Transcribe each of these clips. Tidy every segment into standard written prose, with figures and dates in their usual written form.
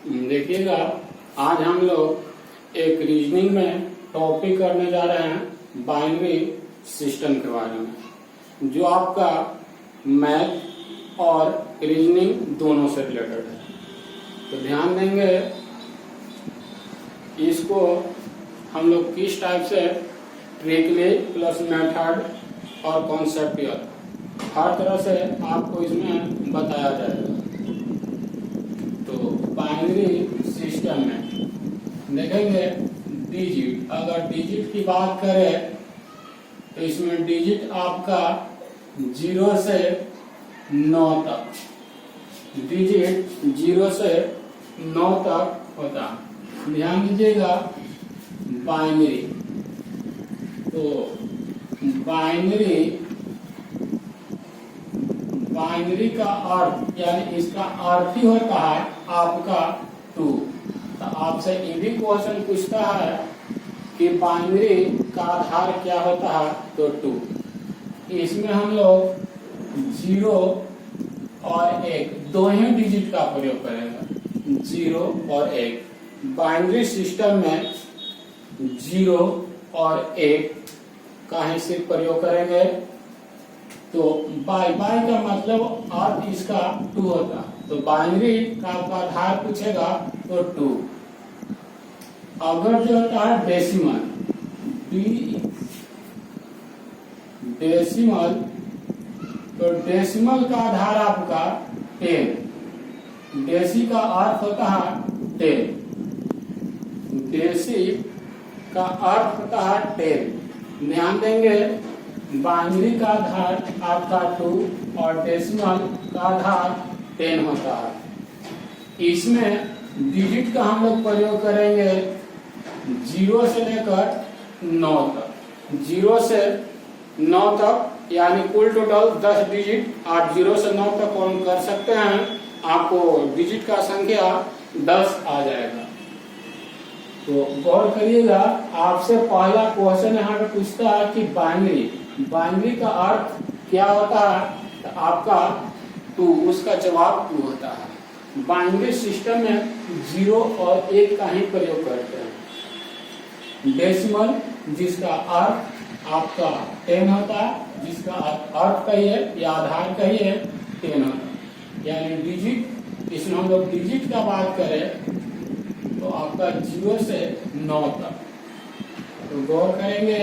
देखिएगा, आज हम लोग एक रीजनिंग में टॉपिक करने जा रहे हैं बाइनरी सिस्टम के बारे में, जो आपका मैथ और रीजनिंग दोनों से रिलेटेड है। तो ध्यान देंगे, इसको हम लोग किस टाइप से ट्रिकली प्लस मेथड और कॉन्सेप्ट हर तरह से आपको इसमें बताया जाएगा। तो बाइनरी सिस्टम में देखेंगे डिजिट, अगर डिजिट की बात करें तो इसमें डिजिट आपका 0 से 9 तक, डिजिट 0 से 9 तक होता है। ध्यान दीजिएगा, बाइनरी, तो बाइनरी का अर्थ यानी इसका अर्थ ही होता है आपका 2। तो आपसे ये भी क्वेश्चन पूछता है कि बाइनरी का आधार क्या होता है, तो 2। इसमें हम लोग 0 और 1 दो ही डिजिट का प्रयोग करेंगे, 0 और 1। बाइनरी सिस्टम में 0 और 1 का ही सिर्फ प्रयोग करेंगे। तो बाई का मतलब अर्थ इसका 2 होता। तो बाइनरी का आपका आधार पूछेगा तो 2। अगर जो होता है डेसिमल, डेसिमल, तो डेसिमल का आधार आपका 10। डेसी का अर्थ होता है 10, डेसी का अर्थ होता है 10। ध्यान देंगे, बाइनरी का आधार आपका 2 और डेसिमल का आधार 10 होता है। इसमें डिजिट का हम लोग प्रयोग करेंगे 0 से लेकर 9 तक। 0 से 9 तक यानी कुल टोटल 10 डिजिट आप 0 से 9 तक काउंट कर सकते हैं। आपको डिजिट का संख्या 10 आ जाएगा। तो गौर करिएगा, आपसे पहला क्वेश्चन यहाँ पे पूछता है कि बाइनरी का अर्थ क्या होता है, तो आपका 2, उसका जवाब 2 होता है। बाइनरी सिस्टम में 0 और 1 का ही प्रयोग करते हैं। डेसिमल जिसका अर्थ आपका 10 होता है, जिसका अर्थ कहिए या आधार कहिए 10 होता है। यानी डिजिट, इसमें हम लोग डिजिट का बात करें तो आपका 0 से 9 तक। तो गौर करेंगे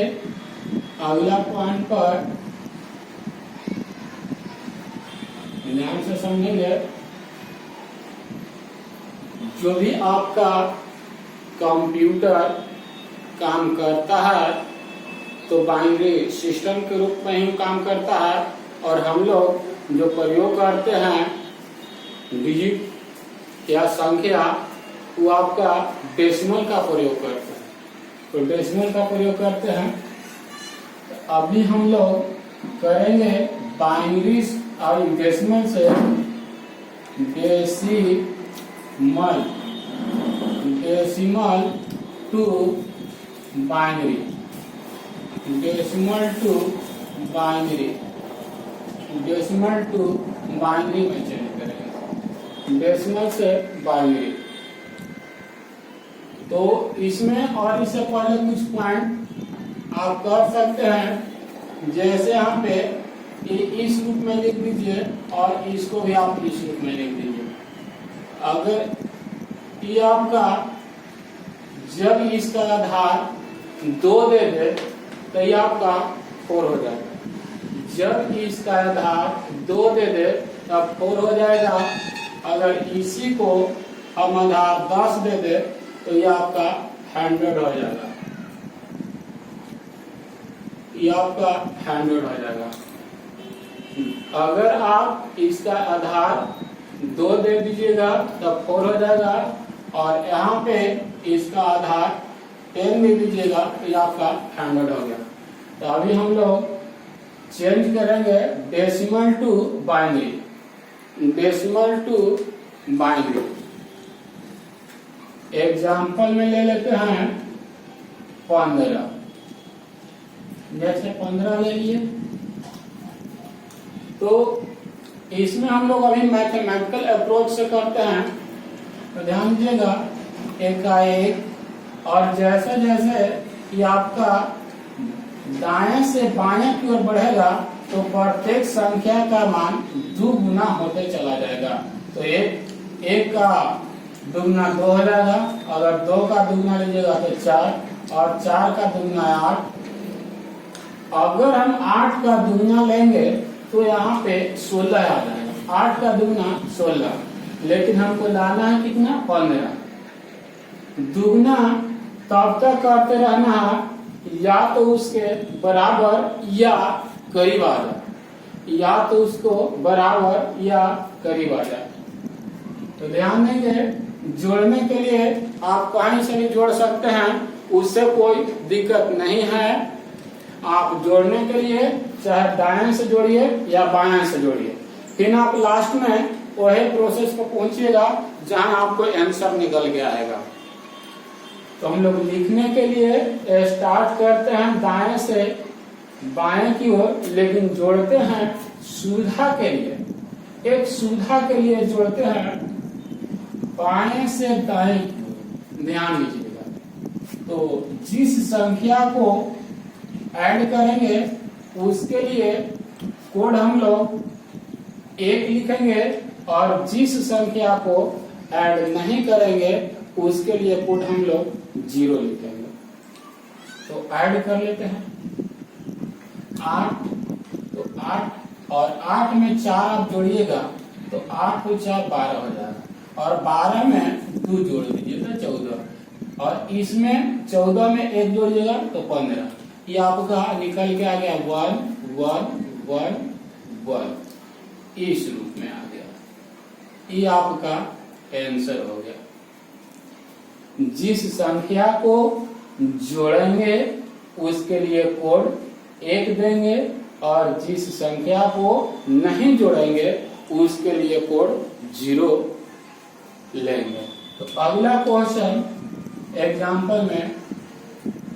अगला पॉइंट पर, ध्यान से समझेंगे। जो भी आपका कंप्यूटर काम करता है तो बाइनरी सिस्टम के रूप में ही काम करता है, और हम लोग जो प्रयोग करते हैं डिजिट या संख्या, वो आपका डेसिमल का प्रयोग करते हैं। तो डेसिमल का प्रयोग करते हैं। तो अभी हम लोग करेंगे बाइनरी और डेसिमल से decimal to binary, decimal to binary, decimal to binary में चेंज करेंगे, डेसिमल से बाइनरी। तो इसमें और इससे पहले कुछ पॉइंट आप कर सकते हैं, जैसे यहाँ पे इस रूप में लिख दीजिए और इसको भी आप इस रूप में लिख दीजिए। अगर ये आपका, जब इसका आधार 2 दे दे तो ये आपका 4 हो जाएगा। जब इसका आधार 2 दे दे तब 4 हो जाएगा। अगर इसी को हम आधार 10 दे दे तो ये आपका 100 हो जाएगा, ये आपका 100 हो जाएगा। अगर आप इसका आधार 2 दे दीजिएगा तब 4 हो जाएगा, और यहाँ पे इसका आधार 10 दे दीजिएगा तो ये आपका 100 हो गया। तो अभी हम लोग चेंज करेंगे decimal to binary, decimal to binary. Example में ले लेते हैं 15, जैसे 15 ले लिए। तो इसमें हम लोग अभी मैथमेटिकल अप्रोच से करते हैं। तो ध्यान दीजिएगा, एक का एक, और जैसे जैसे ये आपका दाएं से बाएं की ओर बढ़ेगा तो प्रत्येक संख्या का मान दुगुना होते चला जाएगा। तो एक का दुगुना 2 हो जाएगा, अगर 2 का दुगुना लीजिएगा तो 4, और 4 का दुगुना 8। अगर हम 8 का दुगुना लेंगे तो यहाँ पे 16 आ जाएगा। 8 का दुगुना 16, लेकिन हमको लाना है कितना, 15। दुगुना तब तक करते रहना है या तो उसके बराबर या करीब आ जाए, या तो उसको बराबर या करीब आ जाए। तो ध्यान देंगे, जोड़ने के लिए आप कहीं से भी जोड़ सकते हैं, उससे कोई दिक्कत नहीं है। आप जोड़ने के लिए चाहे दाएं से जोड़िए या बाएं से जोड़िए, फिर आप लास्ट में वही प्रोसेस को पहुंचिएगा जहां आपको आंसर निकल के आएगा। तो हम लोग लिखने के लिए स्टार्ट करते हैं दाएं से बाएं की ओर, लेकिन जोड़ते हैं सुविधा के लिए, एक सुविधा के लिए जोड़ते हैं बाएं से दाएं की ओर। ध्यान दीजिएगा, तो जिस संख्या को ऐड करेंगे उसके लिए कोड हम लोग 1 लिखेंगे, और जिस संख्या को ऐड नहीं करेंगे उसके लिए कोड हम लोग 0 लिखेंगे। तो ऐड कर लेते हैं 8, तो 8 और 8 में 4 आप जोड़िएगा तो 8 को 4 12 हो जाएगा, और 12 में 2 जोड़ दीजिए तो 14, और इसमें 14 में 1 जोड़िएगा तो 15। ये आपका निकल के आ गया 1 1 1 1, इस रूप में आ गया। ये आपका आंसर हो गया। जिस संख्या को जोड़ेंगे उसके लिए कोड 1 देंगे, और जिस संख्या को नहीं जोड़ेंगे उसके लिए कोड 0 लेंगे। तो अगला क्वेश्चन एग्जांपल में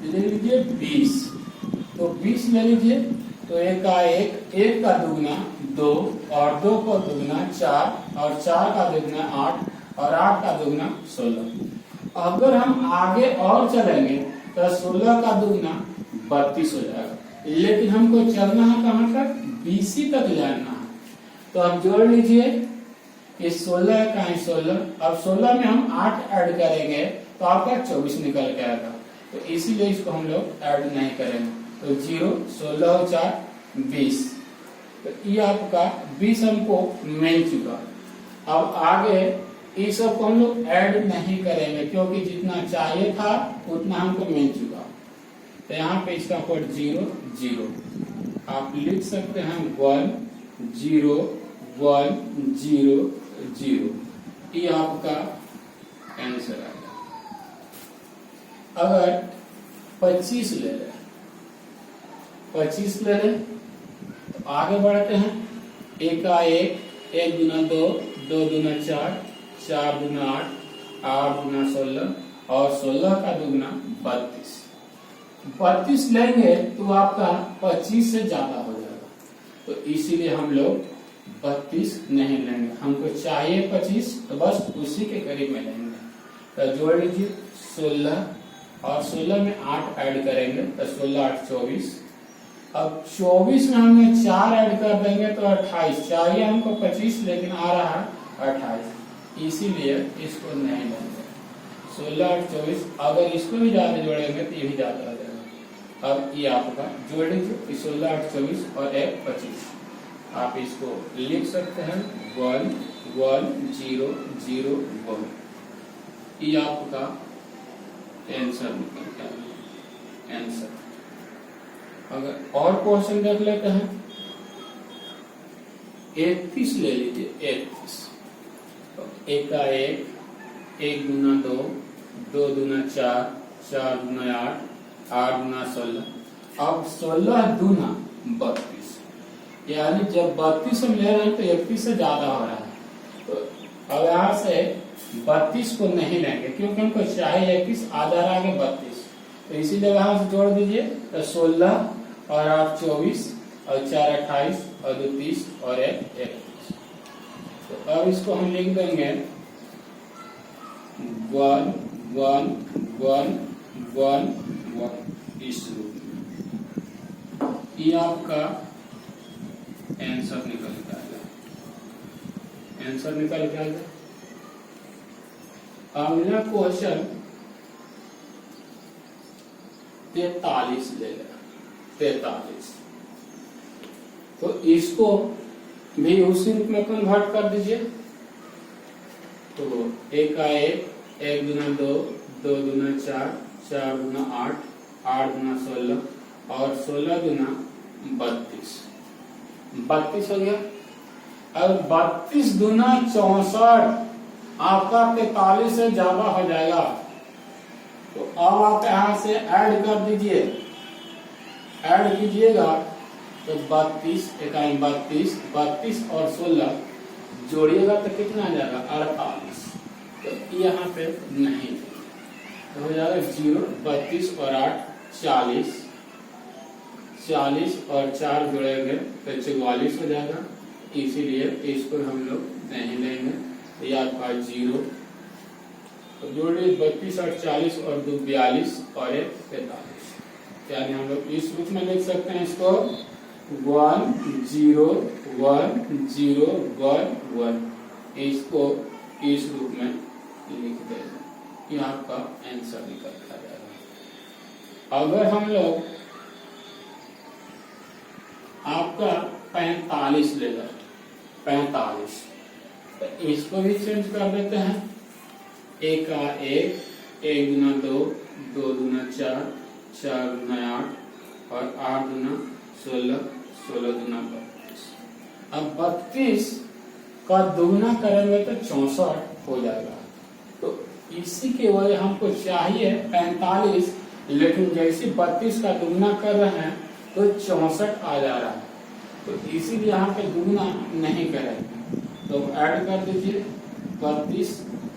ले लीजिए 20। तो 20 ले लीजिए, तो 1 का 1, 1 का दुगुना 2, और 2 का दुगुना 4, और 4 का दुगुना 8, और 8 का दुगुना 16। अगर हम आगे और चलेंगे तो 16 का दुगुना 32 हो जाएगा, लेकिन हमको चलना है कहाँ तक, 20 तक जाना है। तो आप जोड़ लीजिए, इस 16 का 16, अब 16 में हम 8 ऐड करेंगे तो आपका 24 निकल के आएगा। तो इसीलिए इसको हम लोग ऐड नहीं करेंगे। तो 0, 16 और 4 20, तो ये आपका 20 हमको मिल चुका। अब आगे इस सब को हम लोग ऐड नहीं करेंगे, क्योंकि जितना चाहिए था उतना हमको मिल चुका। तो यहाँ पे इसका कोड 0 0, आप लिख सकते हैं 1 0 1 0 0, ये आपका आंसर आ गया। अगर 25 ले लें, 25 ले लें तो आगे बढ़ते हैं। 1 का 1, 1 गुना 2, 2 गुना 4, 4 गुना 8, 8 गुना 16, और 16 का दुगुना 32। 32 लेंगे तो आपका 25 से ज्यादा हो जाएगा, तो इसीलिए हम लोग 32 नहीं लेंगे। हमको चाहिए 25, तो बस उसी के करीब में लेंगे। तो जोड़ लीजिए 16, और 16 में 8 ऐड करेंगे तो 16 8 24। अब 24 में हमने 4 ऐड कर देंगे तो 28। चाहिए हमको 25, लेकिन आ रहा है 28, इसीलिए इसको नहीं लेंगे। 16 8 24, अगर इसको भी ज्यादा जोड़ेंगे तो ये भी ज्यादा हो जाएगा। अब ये आपका जोड़ लीजिए 16 8 24 और 1 25। आप इसको लिख सकते हैं 1 1 0 0 1। ये आपका आंसर निकलता है। आंसर अगर और क्वेश्चन देख लेते हैं, 31 ले लीजिए। 31, तो 1 का 1, 1 गुना 2, 2 गुना 4, 4 गुना 8, 8 गुना 16। अब 16 दूना 32, यानी जब 32 हम ले रहे हैं तो 31 से ज्यादा हो रहा है। तो अब यहाँ से 32 को नहीं लेंगे, क्योंकि हमको चाहिए 31, आधा आगे 32, तो इसीलिए वहां से जोड़ दीजिए। तो 16 और 8 24, और 4 28, और 2 30, और 1 31। तो अब इसको हम लिख देंगे 1 1 1 1 1 इस रूप में। ये आपका आंसर निकल के आएगा। आंसर निकल के आएगा। अगला क्वेश्चन 43 ले लेगा। 43 तो इसको भी उसी रूप में कन्वर्ट कर दीजिए। तो 1 का 1, 1 दूना 2, 2 दूना 4, 4 दूना 8, 8 दूना 16 और 16 दूना 32। 32 हो गया। अब 32 दूना 64 आपका 43 से ज्यादा हो जाएगा। तो अब आप यहां से ऐड कर दीजिए। ऐड कीजिएगा तो 32 इकाई 32, 32 और 16 जोड़िएगा तो कितना आ जाएगा 48। तो यहाँ पे नहीं तो हो जाएगा 0, 32 और 8 40, 40 और 4 जोड़ेंगे तो 44 हो जाएगा। इसीलिए इसको हम लोग नहीं लेंगे। तो ये आपका 0 तो जोड़िए 32 और 40 और 2 42 और 1 43। यानी हम लोग इस रूप में लिख सकते हैं इसको 1 0 1 0 1 1। इसको इस रूप में लिख देंगे। ये आपका आंसर निकल कर जाएगा। अगर हम लोग आपका 45 लेगा, 45 तो इसको भी चेंज कर देते हैं। 1 का 1, 1 दूना 2, 2 दूना 4, 4 दूना 8 और 8 दूना 16, 16 दूना 32। अब 32 का दुगना करेंगे तो 64 हो जाएगा। तो इसी के वजह हमको चाहिए 45, लेकिन जैसे 32 का दुगना कर रहे हैं तो 64 आ जा रहा है। तो इसीलिए यहाँ पे दुगना नहीं करेंगे। तो ऐड कर दीजिए 32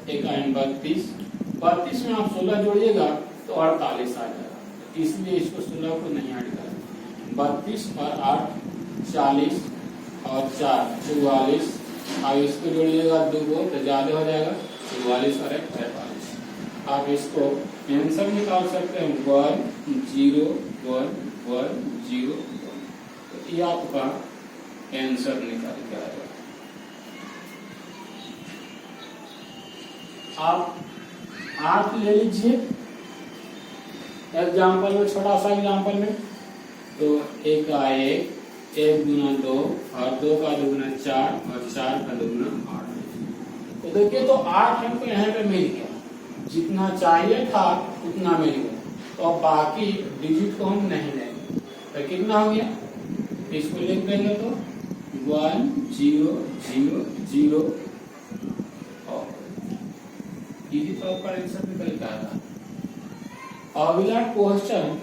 इकाई 32, 32 में आप 16 जोड़िएगा तो 48 आ जाएगा। इसलिए इसको 16 को नहीं ऐड करें। 32 और 8 40 और 4 44। अब इसको जोड़िएगा 2 को तो ज्यादा हो जाएगा 44 और 1 43। आप इसको आंसर निकाल सकते हैं 1 0 1 1 0 1। तो ये आपका आंसर निकाल के आएगा। आप ले लीजिए एग्जाम्पल में, छोटा सा एग्जाम्पल में। तो 1 का 1, 1 दूना 2 और 2 का दुगना 4 और 4 का दुगना 8। तो देखिए तो 8 हमको यहाँ पे मिल गया, जितना चाहिए था उतना मिल गया। तो अब बाकी डिजिट को हम नहीं लेंगे। तो कितना हो गया, इसको लिख देंगे तो 1 0 0 0 और इसी तौर पर आंसर निकल के आएगा। अगला क्वेश्चन,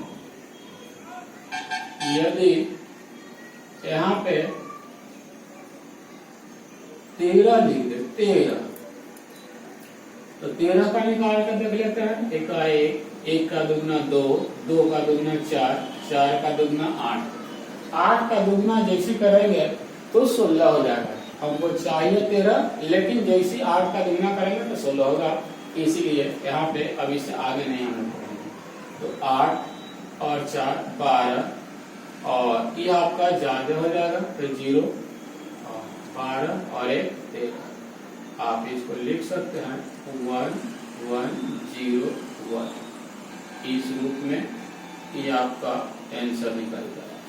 यदि यहाँ पे 13 लिख दे, 13 तो 13 का निकाल कर देख लेते हैं। 1 का 1, 1 का दुगना 2, 2 का दुगना 4, 4 का दुगना 8, 8 का दुगना जैसे करेंगे तो 16 हो जाएगा। हमको चाहिए 13, लेकिन जैसे 8 का दुगना करेंगे तो 16 होगा। इसीलिए यहाँ पे अब इससे आगे नहीं आना पड़ेगा। तो 8 और 4 12 और ये आपका ज्यादा हो जाएगा तो 0 और 12 और 1 13। आप इसको लिख सकते हैं 1 1 0 1। इस रूप में ये आपका आंसर निकल जाएगा।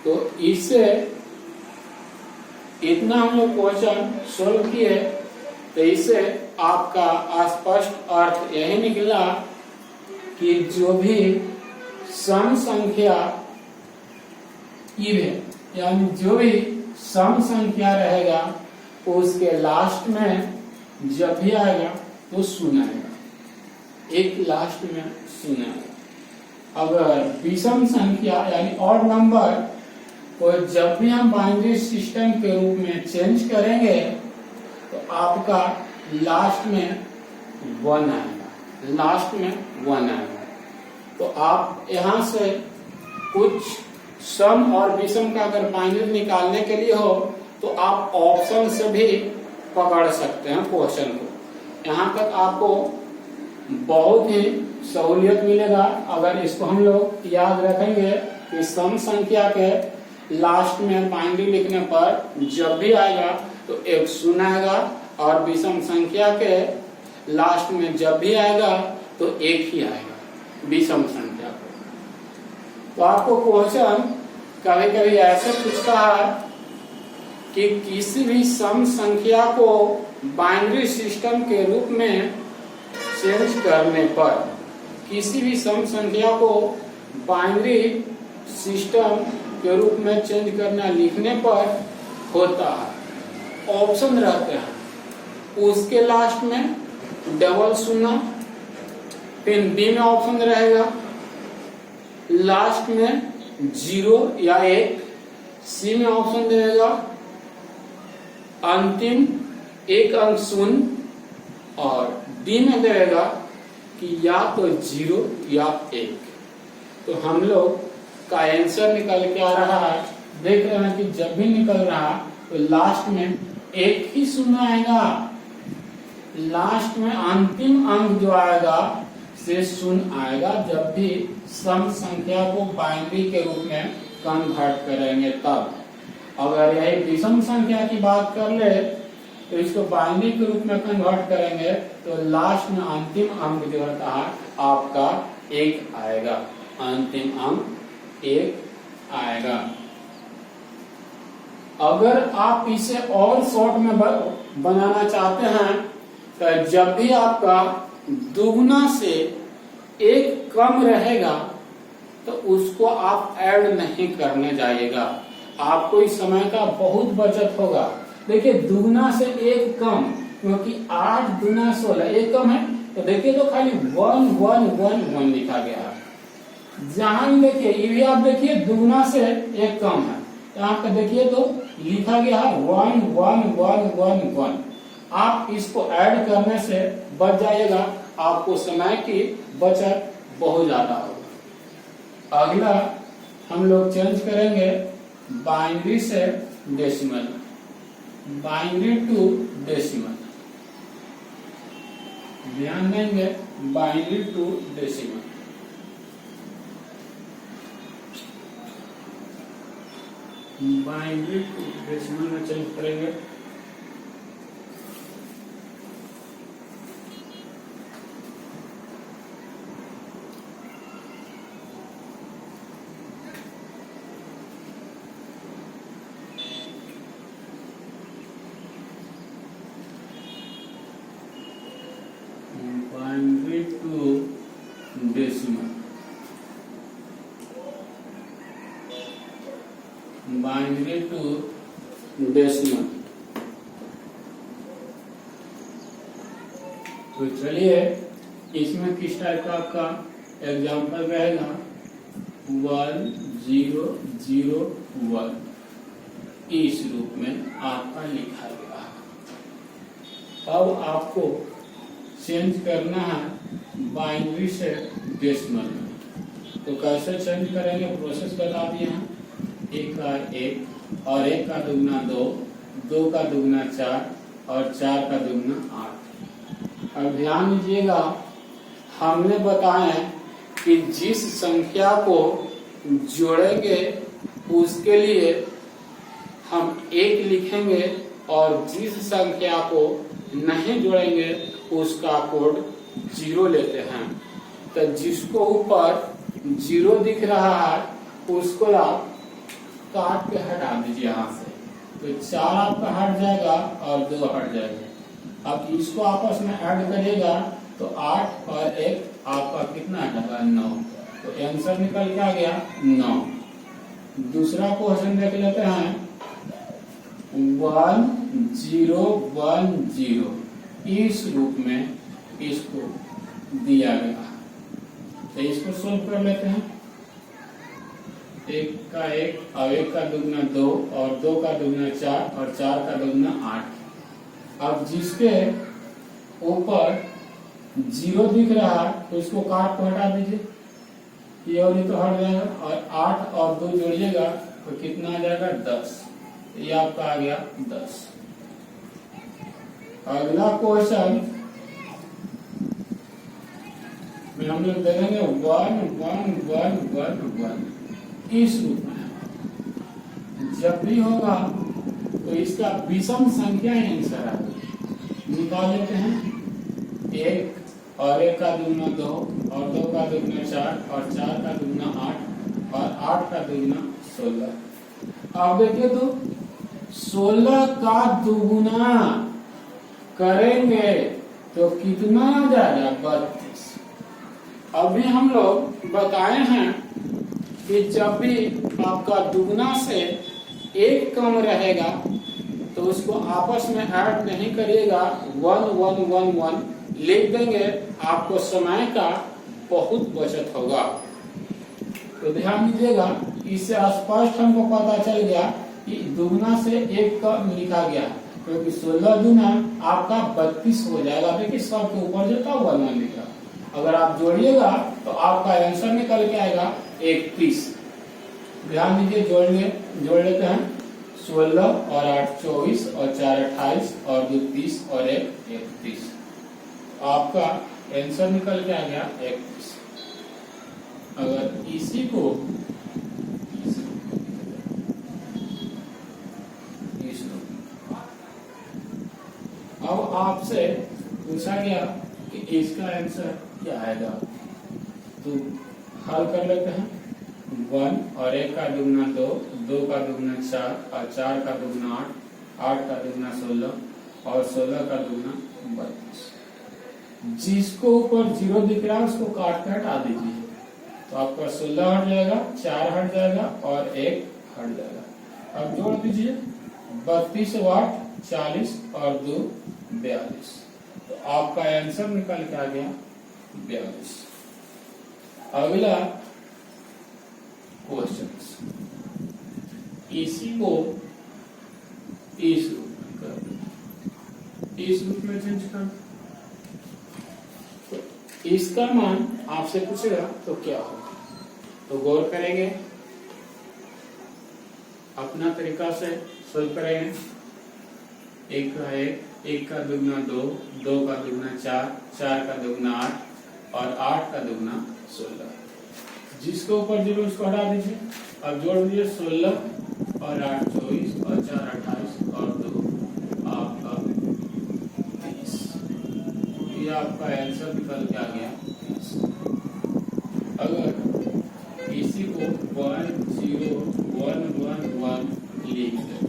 तो इससे इतना हम लोग क्वेश्चन सोल्व किए। तो इससे आपका स्पष्ट अर्थ यही निकला कि जो भी सम संख्या इवन, यानी जो भी सम संख्या रहेगा उसके लास्ट में जब भी आएगा तो शून्य आएगा। एक लास्ट में शून्य आएगा। अगर विषम संख्या यानी ऑड नंबर को जब भी हम बाइनरी सिस्टम के रूप में चेंज करेंगे तो आपका लास्ट में 1 आएगा। लास्ट में 1 आएगा। तो आप यहाँ से कुछ सम और विषम का अगर बाइनरी निकालने के लिए हो तो आप ऑप्शन से भी पकड़ सकते हैं क्वेश्चन को। यहाँ तक आपको बहुत ही सहूलियत मिलेगा अगर इसको हम लोग याद रखेंगे कि सम संख्या के लास्ट में बाइनरी लिखने पर जब भी आएगा तो एक शून्य आएगा और विषम संख्या के लास्ट में जब भी आएगा तो एक ही आएगा विषम संख्या को। तो आपको क्वेश्चन कभी कभी ऐसे पूछता है कि किसी भी सम संख्या को बाइनरी सिस्टम के रूप में चेंज करने पर, किसी भी सम संख्या को बाइनरी सिस्टम के रूप में चेंज करना लिखने पर होता है। ऑप्शन रहते हैं, उसके लास्ट में डबल शून्य, फिर बी में ऑप्शन रहेगा लास्ट में 0 या 1, सी में ऑप्शन रहेगा अंतिम एक अंक शून्य, और डी में देगा कि या तो 0 या 1। तो हम लोग का आंसर निकल के आ रहा है, देख रहे हैं कि जब भी निकल रहा तो लास्ट में एक ही शून्य आएगा, लास्ट में अंतिम अंक जो आएगा से शून्य आएगा जब भी सम संख्या को बाइनरी के रूप में कन्वर्ट करेंगे तब। अगर यही विषम संख्या की बात कर ले तो इसको बाइनरी के रूप में कन्वर्ट करेंगे तो लास्ट में अंतिम अंक जो होता है आपका 1 आएगा, अंतिम अंक 1 आएगा। अगर आप इसे और शॉर्ट में बनाना चाहते हैं तो जब भी आपका दुगुना से 1 कम रहेगा तो उसको आप ऐड नहीं करने जाइएगा, आपको इस समय का बहुत बचत होगा। देखिए दुगुना से 1 कम, क्योंकि 8 दूना 16, 1 कम है तो देखिए तो खाली 1 1 1 1 लिखा गया है। जहां देखिए ये भी आप देखिए दुगुना से 1 कम है, यहाँ पे देखिए तो लिखा गया है 1 1 1 1 1। आप इसको ऐड करने से बच जाइएगा, आपको समय की बचत बहुत ज्यादा होगा। अगला हम लोग चेंज करेंगे बाइनरी से डेसिमल, बाइनरी टू डेसिमल। ध्यान देंगे binary to decimal. Binary to decimal में चेंज करेंगे। Binary to decimal, binary to decimal. तो चलिए इसमें किस टाइप का आपका एग्जाम्पल रहेगा, 1 0 0 1 इस रूप में आपका लिखा गया। अब आपको चेंज करना है बाइनरी से डेसिमल में। तो कैसे चेंज करेंगे प्रोसेस बता दिए हैं। 1 का 1 और 1 का दुगना 2, 2 का दुगना 4 और 4 का दुगना 8। अब ध्यान दीजिएगा, हमने बताया कि जिस संख्या को जोड़ेंगे उसके लिए हम 1 लिखेंगे और जिस संख्या को नहीं जोड़ेंगे उसका कोड 0 लेते हैं। तो जिसको ऊपर 0 दिख रहा है उसको आप काट के हटा दीजिए यहाँ से, तो 4 आपका हट जाएगा और 2 हट जाएगा। अब इसको आपस में ऐड करिएगा तो 8 और 1 आपका कितना आएगा 9। तो आंसर निकल के आ गया 9। दूसरा क्वेश्चन देख लेते हैं, 1 0 1 0 इस रूप में इसको दिया गया। तो इसको सोल्व कर लेते हैं। 1 का 1 और 1 का दुगना 2 और 2 का दुगना 4 और 4 का दुगना 8। अब जिसके ऊपर 0 दिख रहा है तो इसको काट को हटा दीजिए, ये और ये तो हट जाएगा और 8 और 2 जोड़िएगा तो कितना आ जाएगा 10। ये आपका आ गया 10। अगला क्वेश्चन फिर हम लोग देखेंगे 1 1 1 1 1 इस रूप में। जब भी होगा तो इसका विषम संख्या आंसर आएगा। निकाल लेते हैं। 1 और 1 का दुगना 2 और 2 का दुगना 4 और 4 का दुगना 8 और 8 का दुगना 16। अब देखिए तो 16 का दुगुना करेंगे तो कितना आ जाएगा? 32। अभी हम लोग बताए हैं कि जब भी आपका दुगना से एक कम रहेगा तो उसको आपस में ऐड नहीं करिएगा, 1 1 1 1 लिख देंगे, आपको समय का बहुत बचत होगा। तो ध्यान दीजिएगा, इससे स्पष्ट हमको पता चल गया कि दुगना से एक कम लिखा गया, क्योंकि 16 दुना आपका 32 हो जाएगा। देखिए सबके ऊपर जो था 1 1 लिखा, अगर आप जोड़िएगा तो आपका आंसर निकल के आएगा 31। ध्यान दीजिए, जोड़ लेते हैं। 16 और 8 24 और 4 28 और 2 30 और 1 31। आपका आंसर निकल के आ गया 31। अगर इसी को अब आपसे पूछा गया कि इसका आंसर क्या आएगा, तो हल कर लेते हैं। 1 और 1 का दुगना 2, 2 का दुगना 4 और 4 का दुगना 8, 8 का दुगना 16 और 16 का दुगना 32। जिसको ऊपर 0 दिख रहा है उसको काट के हटा दीजिए, तो आपका 16 हट जाएगा, 4 हट जाएगा और 1 हट जाएगा। अब जोड़ दीजिए, 32 वाट 40 और 2 42। तो आपका आंसर निकल के आ गया 42। अगला क्वेश्चन, इसी को इस रूप में कर, इस रूप में चेंज कर, तो इसका मान आपसे पूछेगा तो क्या होगा, तो गौर करेंगे, अपना तरीका से सोल्व करेंगे। 1 का 1, 1 का दुगना 2, 2 का दुगना 4, 4 का दुगना 8 और 8 का दुगना 16। जिसको ऊपर 0 उसको हटा दीजिए। अब जोड़ दीजिए, 16 और 8 24 और 4 28 और 2 आपका 30। ये आपका आंसर निकल के आ गया 30। अगर इसी को 1 0 1 1 1 लिख दें,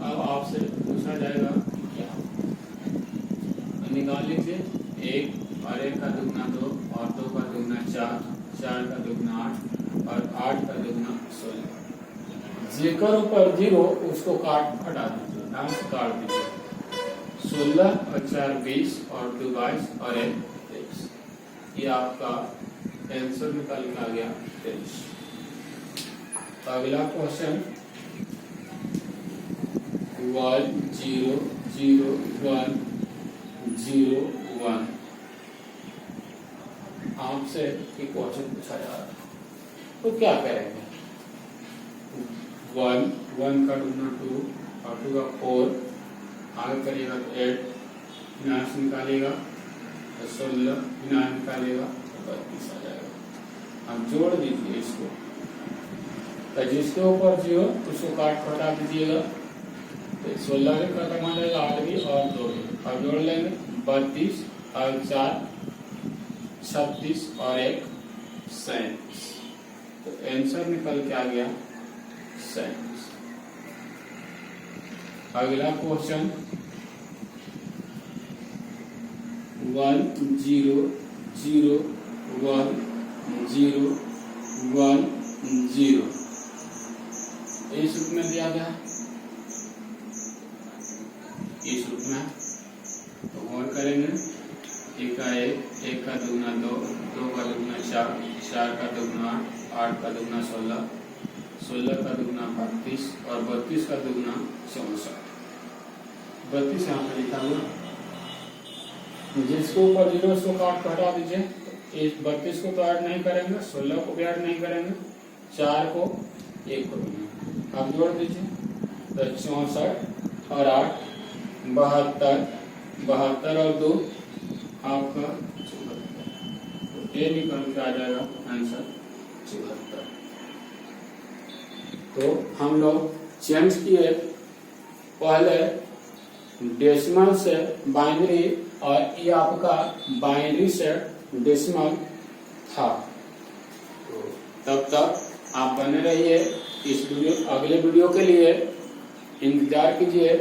अब आपसे पूछा जाएगा क्या, निकाल लीजिए। 1 और 1 का दुगना 2 और 2 का दुगना 4, 4 का दुगना 8 और 8 का दुगना 16। जेकर ऊपर 0 उसको हटा दीजिए, ध्यान से काट दीजिए। 16 और 4 20 और 2 22 और 1 23। ये आपका आंसर निकल के आ गया 23। अगला क्वेश्चन 1 0 0 1 0 1। आपसे एक क्वेश्चन पूछा जा रहा है, तो क्या करेंगे? 1 1 का दुगना 2 और 2 का 4, आगे करिएगा तो 8, विनाश निकालेगा तो 16, विनाश निकालेगा तो 32 आ जाएगा। अब जोड़ दीजिए इसको, तो जिसके ऊपर 0 उसको काट हटा दीजिएगा, तो 16 भी खत्म आ जाएगा, 8 भी और 2 भी। अब जोड़ लेंगे, 32 और 4 36 और 1 37। तो आंसर निकल के आ गया 37। अगला क्वेश्चन 1 0 0 1 0 1 0 इस रूप में दिया गया, इस रूप में। तो और करेंगे, 1 का 1, 1 का दुगना 2, 2 का दुगना 4, 4 का दुगना 8, 8 का दुगना 16, 16 का दुगना 32 और 32 का दुगना 64। 32 यहाँ पे लिखा हुआ, जिसको ऊपर 0 उसको काट हटा दीजिए। इस 32 को तो ऐड नहीं करेंगे, 16 को भी ऐड नहीं करेंगे, 4 को 1 को भी। अब जोड़ दीजिए, तो 64 और 8 72, 72 और 2 आपका 74। ये निकल के आ जाएगा आंसर 74। तो हम लोग चेंज किए, पहले डेसिमल से बाइनरी और ये आपका बाइनरी से डेसिमल था। तब तक आप बने रहिए इस वीडियो, अगले वीडियो के लिए इंतजार कीजिए।